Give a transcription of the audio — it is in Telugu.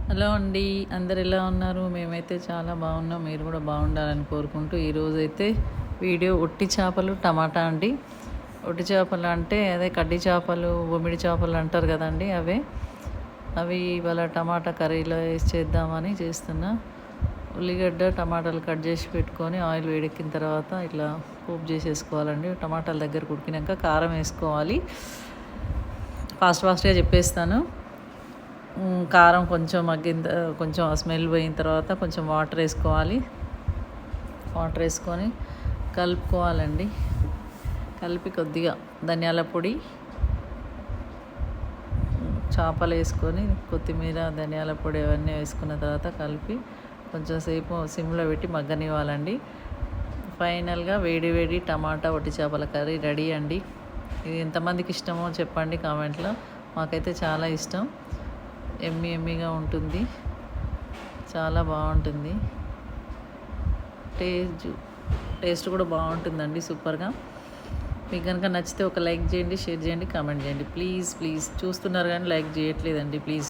హలో అండి, అందరు ఎలా ఉన్నారు? మేమైతే చాలా బాగున్నాం. మీరు కూడా బాగుండాలని కోరుకుంటూ ఈరోజైతే వీడియో ఒట్టి చేపలు టమాటా అండి. ఒట్టి చేపలు అంటే అదే కడ్డీ చేపలు, బొమ్మిడి చేపలు అంటారు కదండి, అవి ఇవాళ టమాటా కర్రీలో వేసి చేద్దామని చేస్తున్నా. ఉల్లిగడ్డ టమాటాలు కట్ చేసి పెట్టుకొని ఆయిల్ వేడెక్కిన తర్వాత ఇట్లా పోపు చేసేసుకోవాలండి. టమాటాలు దగ్గర ఉడికినాక కారం వేసుకోవాలి. ఫాస్ట్గా చెప్పేస్తాను. కారం కొంచెం కొంచెం స్మెల్ పోయిన తర్వాత కొంచెం వాటర్ వేసుకోవాలి. వాటర్ వేసుకొని కలుపుకోవాలండి. కలిపి కొద్దిగా ధనియాల పొడి, చేపలు వేసుకొని కొత్తిమీర, ధనియాల పొడి అవన్నీ వేసుకున్న తర్వాత కలిపి కొంచెం సేపు సిమ్లో పెట్టి మగ్గనివ్వాలండి. ఫైనల్గా వేడి వేడి టమాటా ఒట్టి చేపల కర్రీ రెడీ అండి. ఇది ఎంతమందికి ఇష్టమో చెప్పండి కామెంట్లో. మాకైతే చాలా ఇష్టం. ఎమ్మీగా ఉంటుంది, చాలా బాగుంటుంది. టేస్ట్ కూడా బాగుంటుందండి, సూపర్గా. మీకు కనుక నచ్చితే ఒక లైక్ చేయండి, షేర్ చేయండి, కామెంట్ చేయండి. ప్లీజ్ చూస్తున్నారు కానీ లైక్ చేయట్లేదండి. ప్లీజ్.